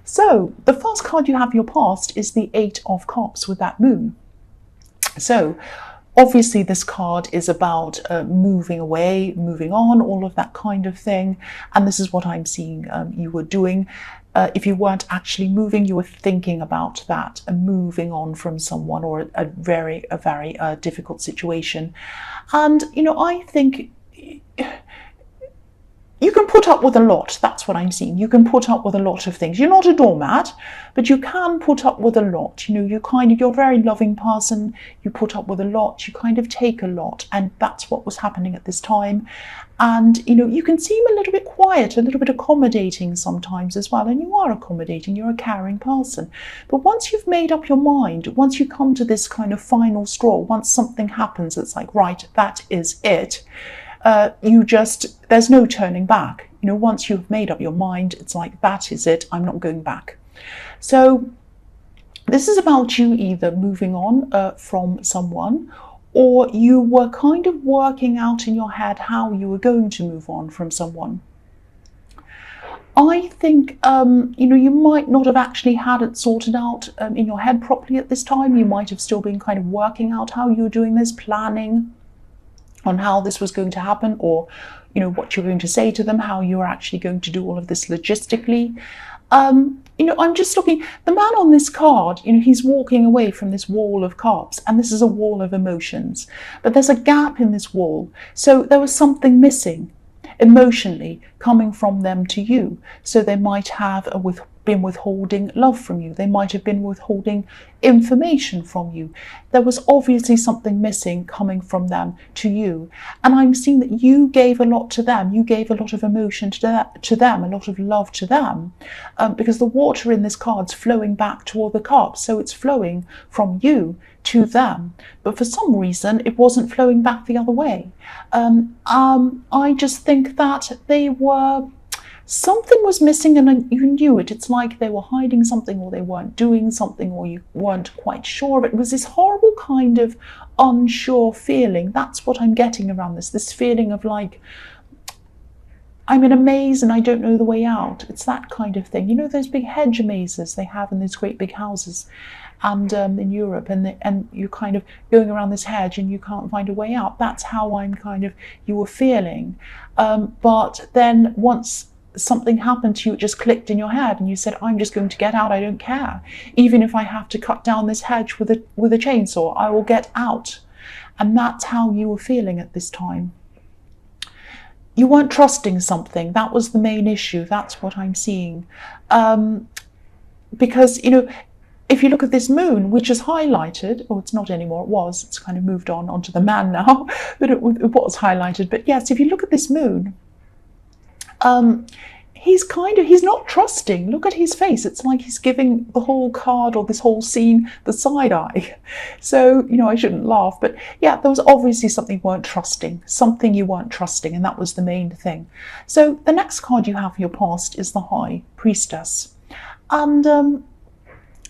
So the first card you have in your past is the Eight of Cups with that moon. So obviously this card is about moving away, moving on, all of that kind of thing. And this is what I'm seeing you were doing. If you weren't actually moving, you were thinking about that and moving on from someone or a very difficult situation. And, I think you can put up with a lot. That's what I'm seeing. You can put up with a lot of things. You're not a doormat, but you can put up with a lot. You're a very loving person. You put up with a lot. You kind of take a lot. And that's what was happening at this time. And, you can seem a little bit quiet, a little bit accommodating sometimes as well. And you are accommodating. You're a caring person. But once you've made up your mind, once you come to this kind of final straw, once something happens, it's like, right, that is it. There's no turning back. Once you've made up your mind, it's like, that is it, I'm not going back. So this is about you either moving on from someone, or you were kind of working out in your head how you were going to move on from someone. I think, you might not have actually had it sorted out in your head properly at this time. You might have still been kind of working out how you were doing this, planning on how this was going to happen, or what you're going to say to them, how you're actually going to do all of this logistically. I'm just looking, the man on this card, he's walking away from this wall of cups, and this is a wall of emotions, but there's a gap in this wall. So there was something missing emotionally coming from them to you. So they might have been withholding love from you. They might have been withholding information from you. There was obviously something missing coming from them to you. And I'm seeing that you gave a lot to them. You gave a lot of emotion to them, a lot of love to them, because the water in this card's flowing back toward the cups. So it's flowing from you to them. But for some reason, it wasn't flowing back the other way. I just think that something was missing, and you knew it. It's like they were hiding something, or they weren't doing something, or you weren't quite sure. It was this horrible kind of unsure feeling. That's what I'm getting around this feeling of like, I'm in a maze and I don't know the way out. It's that kind of thing. Those big hedge mazes they have in these great big houses and in Europe, and you're kind of going around this hedge and you can't find a way out. That's how you were feeling. But then once something happened to you, it just clicked in your head and you said, I'm just going to get out. I don't care. Even if I have to cut down this hedge with a chainsaw, I will get out. And that's how you were feeling at this time. You weren't trusting something. That was the main issue. That's what I'm seeing. Because, if you look at this moon, which is highlighted, or it's not anymore, it was, it's kind of moved onto the man now, but it was highlighted. But yes, if you look at this moon, he's not trusting. Look at his face. It's like he's giving the whole card or this whole scene the side eye. So, I shouldn't laugh, but yeah, there was obviously something you weren't trusting, and that was the main thing. So the next card you have in your past is the High Priestess. And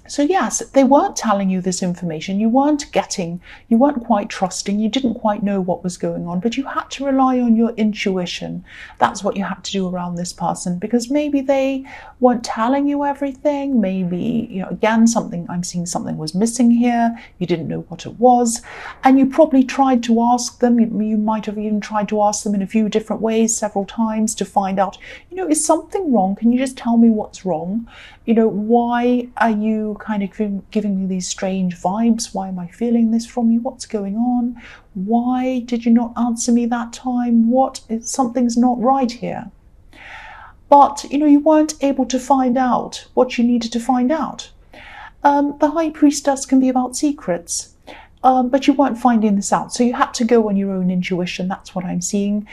so yes, they weren't telling you this information. You weren't quite trusting. You didn't quite know what was going on, but you had to rely on your intuition. That's what you had to do around this person, because maybe they weren't telling you everything. Maybe, again, I'm seeing something was missing here. You didn't know what it was. And you probably tried to ask them. You might have even tried to ask them in a few different ways, several times, to find out, is something wrong? Can you just tell me what's wrong? Why are you kind of giving me these strange vibes? Why am I feeling this from you? What's going on? Why did you not answer me that time? Something's not right here. But, you weren't able to find out what you needed to find out. The High Priestess can be about secrets, but you weren't finding this out. So you had to go on your own intuition. That's what I'm seeing.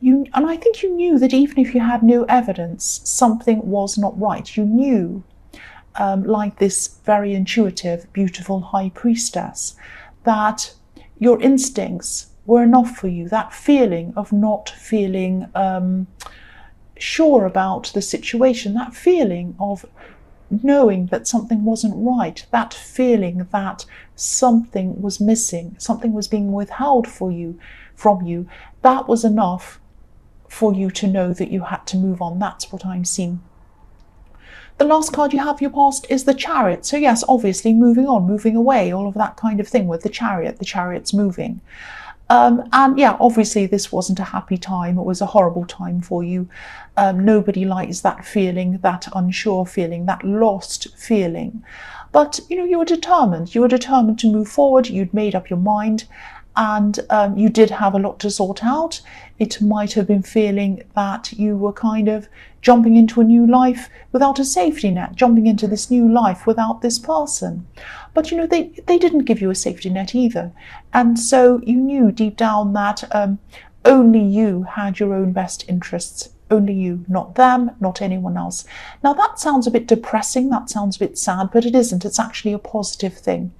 And I think you knew that even if you had no evidence, something was not right. You knew, like this very intuitive, beautiful High Priestess, that your instincts were enough for you. That feeling of not feeling sure about the situation, that feeling of knowing that something wasn't right, that feeling that something was missing, something was being withheld from you, that was enough for you to know that you had to move on. That's what I'm seeing. The last card you have for your past is the Chariot. So yes, obviously moving on, moving away, all of that kind of thing with the Chariot. The Chariot's moving. And yeah, obviously this wasn't a happy time. It was a horrible time for you. Nobody likes that feeling, that unsure feeling, that lost feeling. But, you know, you were determined. You were determined to move forward. You'd made up your mind, and you did have a lot to sort out. It might have been feeling that you were kind of jumping into a new life without a safety net, jumping into this new life without this person. But, you know, they didn't give you a safety net either. And so you knew deep down that only you had your own best interests. Only you, not them, not anyone else. Now that sounds a bit depressing, that sounds a bit sad, but it isn't. It's actually a positive thing.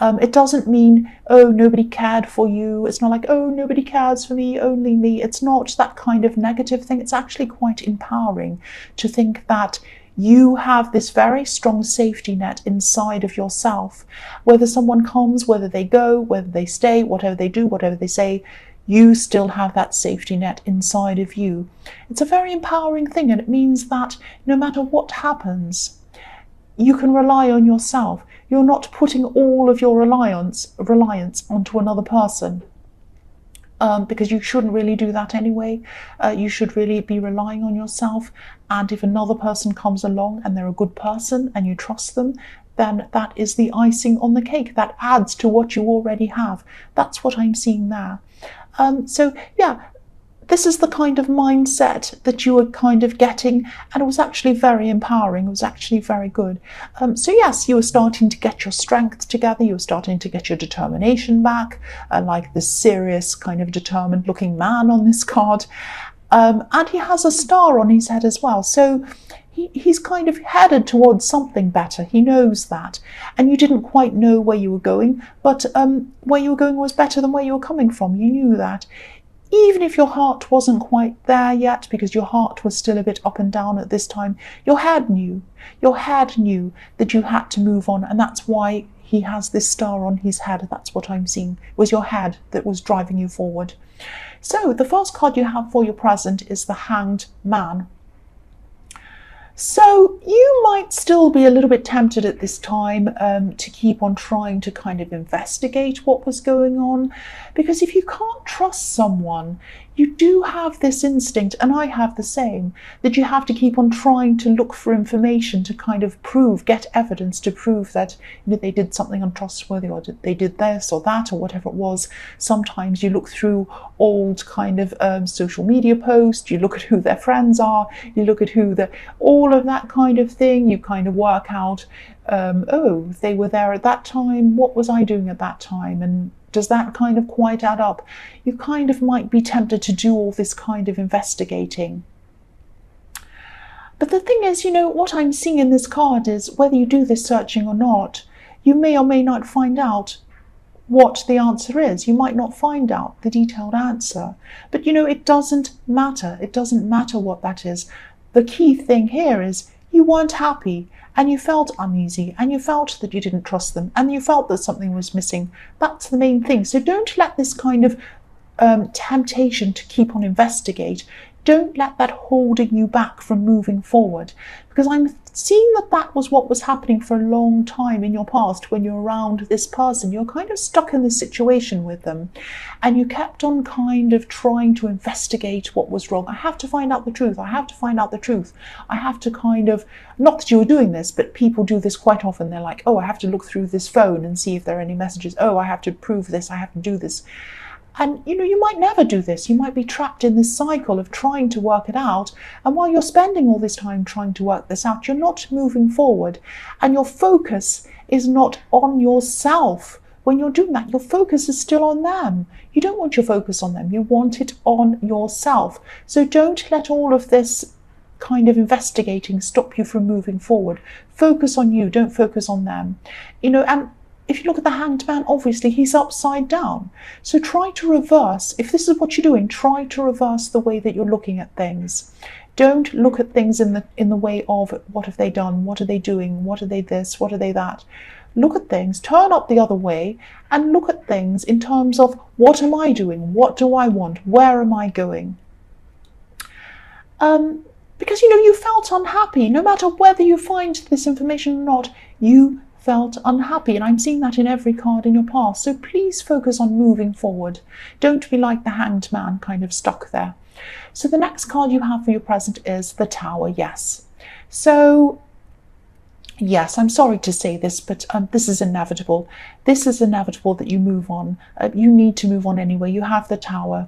It doesn't mean, oh, nobody cared for you. It's not like, oh, nobody cares for me, only me. It's not that kind of negative thing. It's actually quite empowering to think that you have this very strong safety net inside of yourself. Whether someone comes, whether they go, whether they stay, whatever they do, whatever they say, you still have that safety net inside of you. It's a very empowering thing, and it means that no matter what happens, you can rely on yourself. You're not putting all of your reliance onto another person, because you shouldn't really do that anyway. You should really be relying on yourself, and if another person comes along and they're a good person and you trust them, then that is the icing on the cake. That adds to what you already have. That's what I'm seeing there. So yeah, this is the kind of mindset that you were kind of getting, and it was actually very empowering. It was actually very good. So yes, you were starting to get your strength together. You were starting to get your determination back, like this serious kind of determined looking man on this card. And he has a star on his head as well. So he's kind of headed towards something better. He knows that. And you didn't quite know where you were going, but where you were going was better than where you were coming from. You knew that. Even if your heart wasn't quite there yet, because your heart was still a bit up and down at this time, your head knew. Your head knew that you had to move on, and that's why he has this star on his head. That's what I'm seeing. It was your head that was driving you forward. So the first card you have for your present is the Hanged Man. So you might still be a little bit tempted at this time to keep on trying to kind of investigate what was going on, because if you can't trust someone, you do have this instinct, and I have the same, that you have to keep on trying to look for information to kind of prove, get evidence to prove that, you know, they did something untrustworthy, or they did this or that or whatever it was. Sometimes you look through old kind of social media posts, you look at who their friends are, you look at who all of that kind of thing. You kind of work out, oh, they were there at that time, what was I doing at that time, and does that kind of quite add up? You kind of might be tempted to do all this kind of investigating. But the thing is, you know, what I'm seeing in this card is whether you do this searching or not, you may or may not find out what the answer is. You might not find out the detailed answer. But, you know, it doesn't matter. It doesn't matter what that is. The key thing here is you weren't happy, and you felt uneasy, and you felt that you didn't trust them, and you felt that something was missing. That's the main thing. So don't let this kind of temptation to keep on investigate, don't let that holding you back from moving forward, because I'm seeing that that was what was happening for a long time in your past. When you're around this person, you're kind of stuck in this situation with them, and you kept on kind of trying to investigate what was wrong. I have to find out the truth. I have to find out the truth. I have to kind of, not that you were doing this, but people do this quite often. They're like, oh, I have to look through this phone and see if there are any messages. Oh, I have to prove this. I have to do this. And, you know, you might never do this. You might be trapped in this cycle of trying to work it out. And while you're spending all this time trying to work this out, you're not moving forward. And your focus is not on yourself. When you're doing that, your focus is still on them. You don't want your focus on them. You want it on yourself. So don't let all of this kind of investigating stop you from moving forward. Focus on you. Don't focus on them. You know, and if you look at the Hanged Man, obviously he's upside down. So try to reverse. If this is what you're doing, try to reverse the way that you're looking at things. Don't look at things in the way of what have they done, what are they doing, what are they this, what are they that. Look at things, turn up the other way, and look at things in terms of what am I doing, what do I want, where am I going. Because, you felt unhappy. No matter whether you find this information or not, you felt unhappy. And I'm seeing that in every card in your past. So please focus on moving forward. Don't be like the Hanged Man, kind of stuck there. So the next card you have for your present is the Tower. Yes. So yes, I'm sorry to say this, but this is inevitable. This is inevitable that you move on. You need to move on anyway. You have the Tower.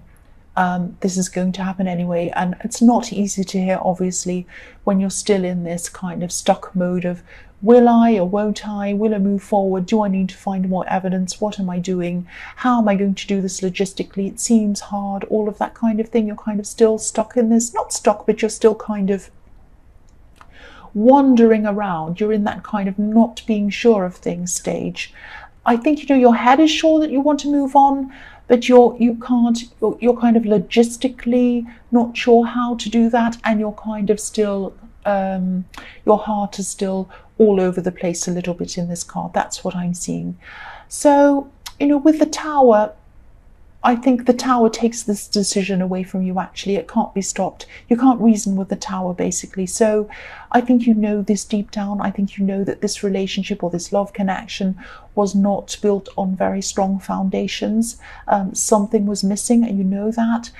This is going to happen anyway, and it's not easy to hear, obviously, when you're still in this kind of stuck mode of, will I or won't I? Will I move forward? Do I need to find more evidence? What am I doing? How am I going to do this logistically? It seems hard, all of that kind of thing. You're kind of still stuck in this, not stuck, but you're still kind of wandering around. You're in that kind of not being sure of things stage. I think, your head is sure that you want to move on, but you're kind of logistically not sure how to do that, and you're kind of still, your heart is still all over the place a little bit in this card. That's what I'm seeing. So, with the Tower, I think the Tower takes this decision away from you, actually. It can't be stopped. You can't reason with the Tower, basically. So I think this deep down. I think that this relationship or this love connection was not built on very strong foundations. Something was missing, and you know that.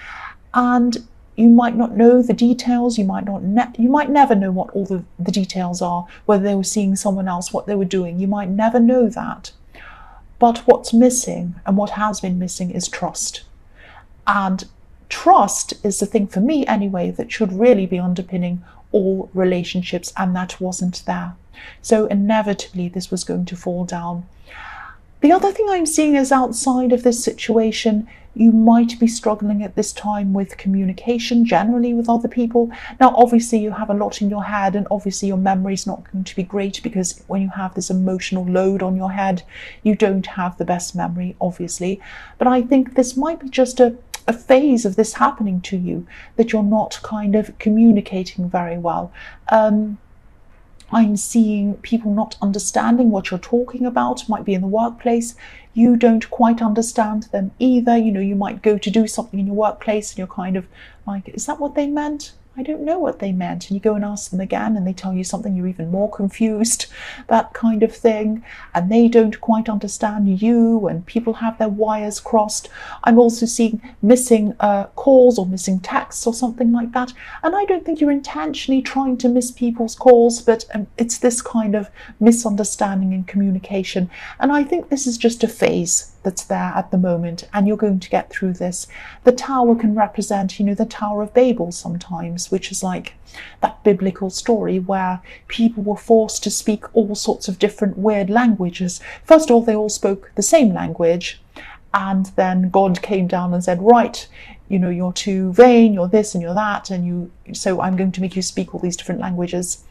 And you might not know the details. You might never know what all the details are, whether they were seeing someone else, what they were doing. You might never know that. But what's missing, and what has been missing, is trust. And trust is the thing, for me anyway, that should really be underpinning all relationships, and that wasn't there. So inevitably this was going to fall down. The other thing I'm seeing is, outside of this situation, you might be struggling at this time with communication generally with other people. Now, obviously, you have a lot in your head, and obviously your memory is not going to be great, because when you have this emotional load on your head, you don't have the best memory, obviously. But I think this might be just a phase of this happening to you, that you're not kind of communicating very well. I'm seeing people not understanding what you're talking about. Might be in the workplace. You don't quite understand them either. You might go to do something in your workplace, and you're kind of like, is that what they meant? I don't know what they meant. And you go and ask them again, and they tell you something, you're even more confused, that kind of thing. And they don't quite understand you, and people have their wires crossed. I'm also seeing missing calls or missing texts or something like that. And I don't think you're intentionally trying to miss people's calls, but it's this kind of misunderstanding in communication. And I think this is just a phase that's there at the moment, and you're going to get through this. The Tower can represent, the Tower of Babel sometimes, which is like that biblical story where people were forced to speak all sorts of different weird languages. First of all, they all spoke the same language, and then God came down and said, right, you're too vain, you're this and you're that, so I'm going to make you speak all these different languages.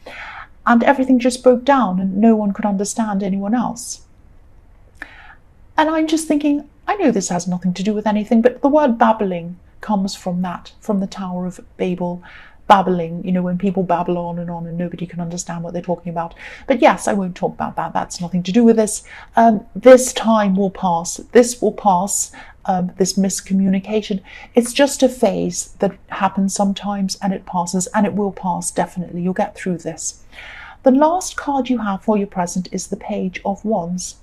And everything just broke down, and no one could understand anyone else. And I'm just thinking, I know this has nothing to do with anything, but the word babbling comes from that, from the Tower of Babel. Babbling, when people babble on and nobody can understand what they're talking about. But yes, I won't talk about that. That's nothing to do with this. This time will pass. This will pass, this miscommunication. It's just a phase that happens sometimes, and it passes, and it will pass, definitely. You'll get through this. The last card you have for your present is the Page of Wands.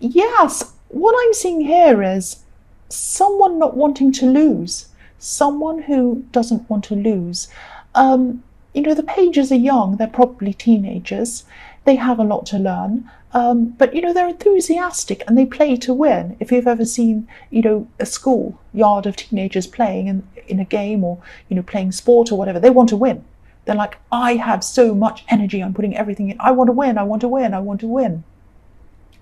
Yes, what I'm seeing here is someone not wanting to lose, someone who doesn't want to lose. The pages are young, they're probably teenagers, they have a lot to learn, but they're enthusiastic and they play to win. If you've ever seen, a school yard of teenagers playing in a game, or, playing sport or whatever, they want to win. They're like, I have so much energy, I'm putting everything in, I want to win, I want to win, I want to win.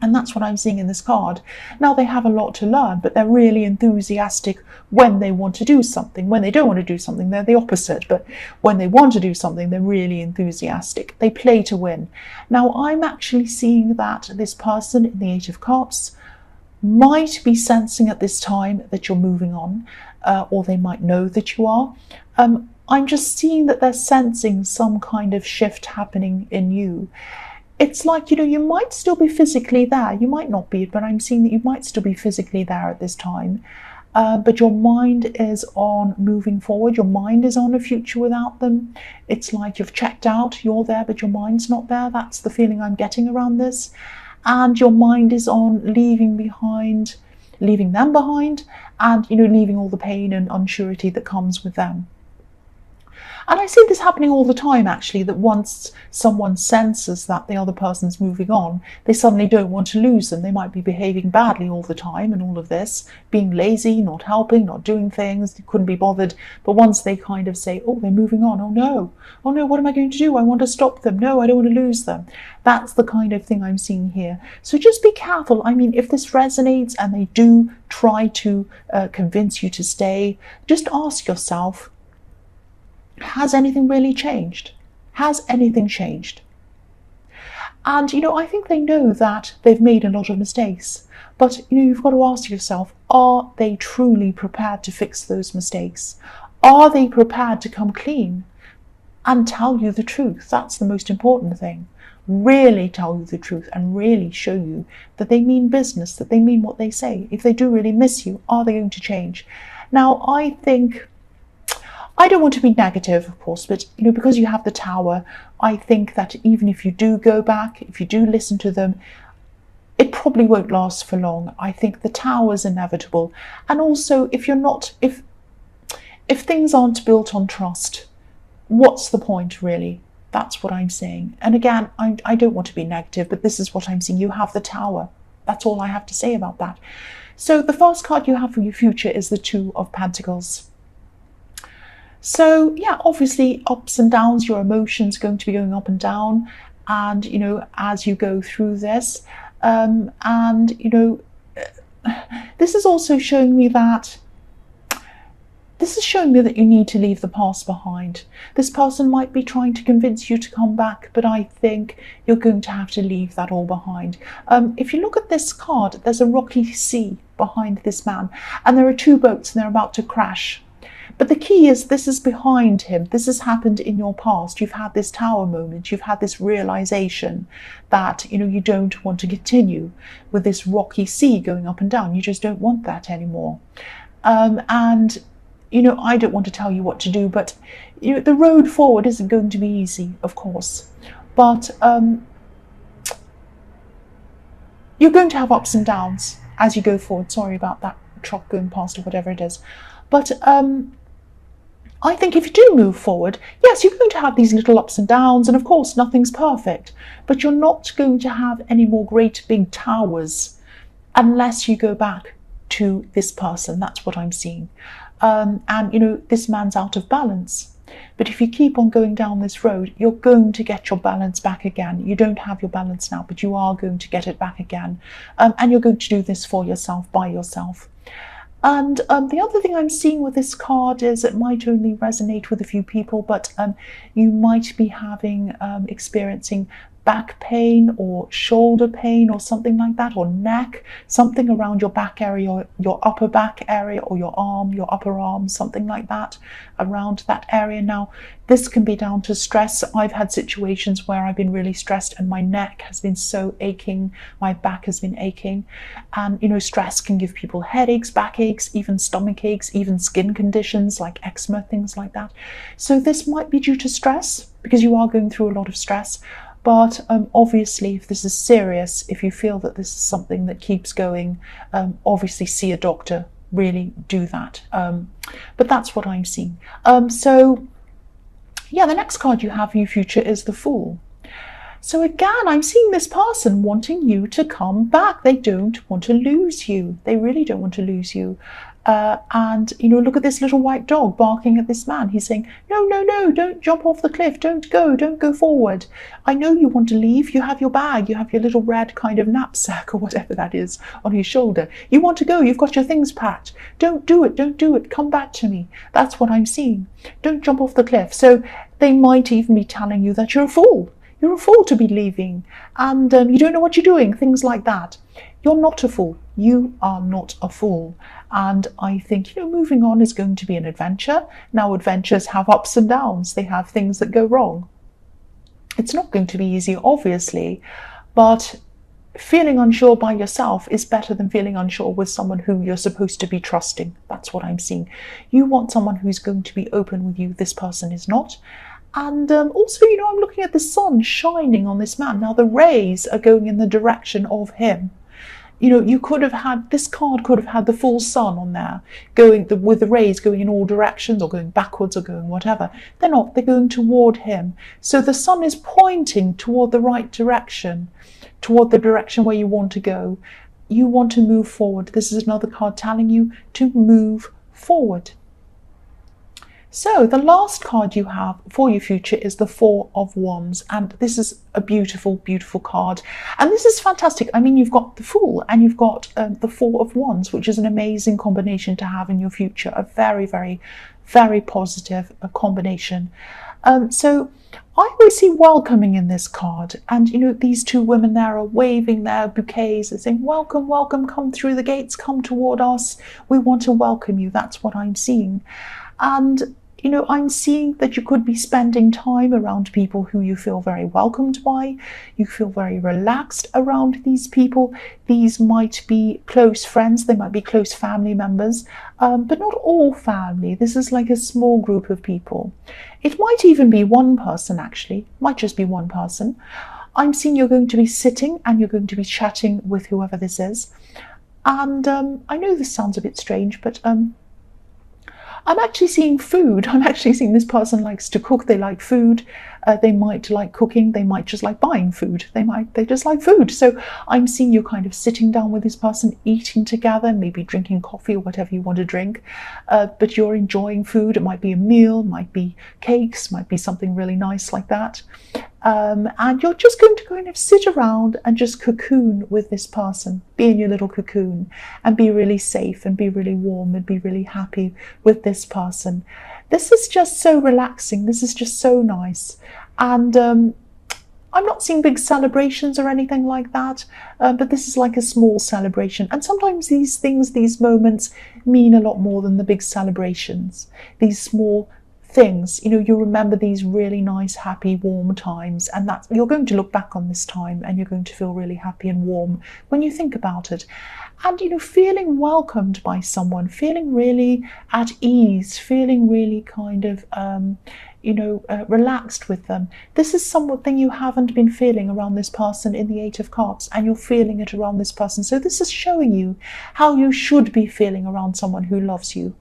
And that's what I'm seeing in this card. Now, they have a lot to learn, but they're really enthusiastic when they want to do something. When they don't want to do something, they're the opposite. But when they want to do something, they're really enthusiastic. They play to win. Now, I'm actually seeing that this person in the Eight of Cups might be sensing at this time that you're moving on, or they might know that you are. I'm just seeing that they're sensing some kind of shift happening in you. It's like, you might still be physically there. You might not be, but I'm seeing that you might still be physically there at this time. but your mind is on moving forward. Your mind is on a future without them. It's like you've checked out, you're there, but your mind's not there. That's the feeling I'm getting around this. And your mind is on leaving them behind, and leaving all the pain and unsurety that comes with them. And I see this happening all the time, actually, that once someone senses that the other person's moving on, they suddenly don't want to lose them. They might be behaving badly all the time and all of this, being lazy, not helping, not doing things, they couldn't be bothered. But once they kind of say, oh, they're moving on, oh no, what am I going to do? I want to stop them. No, I don't want to lose them. That's the kind of thing I'm seeing here. So just be careful. I mean, if this resonates and they do try to convince you to stay, just ask yourself, has anything really changed? Has anything changed? And, I think they know that they've made a lot of mistakes. But, you've got to ask yourself, are they truly prepared to fix those mistakes? Are they prepared to come clean and tell you the truth? That's the most important thing. Really tell you the truth and really show you that they mean business, that they mean what they say. If they do really miss you, are they going to change? Now, I don't want to be negative, of course, but because you have the Tower, I think that even if you do go back, if you do listen to them, it probably won't last for long. I think the Tower is inevitable. And also, if things aren't built on trust, what's the point, really? That's what I'm saying. And again, I don't want to be negative, but this is what I'm seeing. You have the Tower. That's all I have to say about that. So the first card you have for your future is the Two of Pentacles. So yeah, obviously ups and downs, your emotions are going to be going up and down, and as you go through this, this is also showing me that you need to leave the past behind. This person might be trying to convince you to come back, but I think you're going to have to leave that all behind. If you look at this card, there's a rocky sea behind this man, and there are two boats and they're about to crash. But the key is, this is behind him. This has happened in your past. You've had this Tower moment. You've had this realization that, you don't want to continue with this rocky sea going up and down. You just don't want that anymore. And, I don't want to tell you what to do, but the road forward isn't going to be easy, of course. But you're going to have ups and downs as you go forward. Sorry about that truck going past or whatever it is. But I think if you do move forward, yes, you're going to have these little ups and downs, and of course nothing's perfect, but you're not going to have any more great big towers unless you go back to this person. That's what I'm seeing. And this man's out of balance. But if you keep on going down this road, you're going to get your balance back again. You don't have your balance now, but you are going to get it back again. And you're going to do this for yourself, by yourself. And the other thing I'm seeing with this card is it might only resonate with a few people, but you might be experiencing back pain or shoulder pain or something like that, or neck, something around your back area, your upper back area, or your arm, your upper arm, something like that, around that area. Now, this can be down to stress. I've had situations where I've been really stressed and my neck has been so aching, my back has been aching. And, stress can give people headaches, backaches, even stomach aches, even skin conditions like eczema, things like that. So this might be due to stress, because you are going through a lot of stress. But obviously, if this is serious, if you feel that this is something that keeps going, obviously see a doctor, really do that. But that's what I'm seeing. So yeah, the next card you have for your future is the Fool. So again, I'm seeing this person wanting you to come back. They don't want to lose you. They really don't want to lose you. And look at this little white dog barking at this man. He's saying, no, don't jump off the cliff, don't go forward. I know you want to leave. You have your bag, you have your little red kind of knapsack or whatever that is on your shoulder. You want to go, you've got your things packed. Don't do it, come back to me. That's what I'm seeing. Don't jump off the cliff. So they might even be telling you that you're a fool. You're a fool to be leaving, and you don't know what you're doing, things like that. You're not a fool. You are not a fool. And I think, moving on is going to be an adventure. Now, adventures have ups and downs. They have things that go wrong. It's not going to be easy, obviously, but feeling unsure by yourself is better than feeling unsure with someone who you're supposed to be trusting. That's what I'm seeing. You want someone who's going to be open with you. This person is not. And also, I'm looking at the sun shining on this man. Now, the rays are going in the direction of him. You could have had, this card could have had the full sun on there, with the rays going in all directions or going backwards or going whatever. They're not, they're going toward him. So the sun is pointing toward the right direction, toward the direction where you want to go. You want to move forward. This is another card telling you to move forward. So the last card you have for your future is the Four of Wands, and this is a beautiful, beautiful card. And this is fantastic. I mean, you've got the Fool and you've got the Four of Wands, which is an amazing combination to have in your future. A very, very, very positive combination. So I always see welcoming in this card, and these two women there are waving their bouquets. They're saying, welcome, welcome, come through the gates, come toward us. We want to welcome you. That's what I'm seeing. And I'm seeing that you could be spending time around people who you feel very welcomed by. You feel very relaxed around these people. These might be close friends. They might be close family members, but not all family. This is like a small group of people. It might even be one person, actually. It might just be one person. I'm seeing you're going to be sitting and you're going to be chatting with whoever this is. And I know this sounds a bit strange, but I'm actually seeing food. I'm actually seeing this person likes to cook. They like food. They might like cooking. They might just like buying food. They just like food. So I'm seeing you kind of sitting down with this person, eating together, maybe drinking coffee or whatever you want to drink. But you're enjoying food. It might be a meal, might be cakes, might be something really nice like that. And you're just going to kind of sit around and just cocoon with this person, be in your little cocoon and be really safe and be really warm and be really happy with this person. This is just so relaxing. This is just so nice. And I'm not seeing big celebrations or anything like that, but this is like a small celebration. And sometimes these things, these moments mean a lot more than the big celebrations. These small things, you remember these really nice, happy, warm times, and that you're going to look back on this time and you're going to feel really happy and warm when you think about it. And feeling welcomed by someone, feeling really at ease, feeling really kind of relaxed with them. This is something you haven't been feeling around this person in the Eight of Cups, and you're feeling it around this person. So this is showing you how you should be feeling around someone who loves you.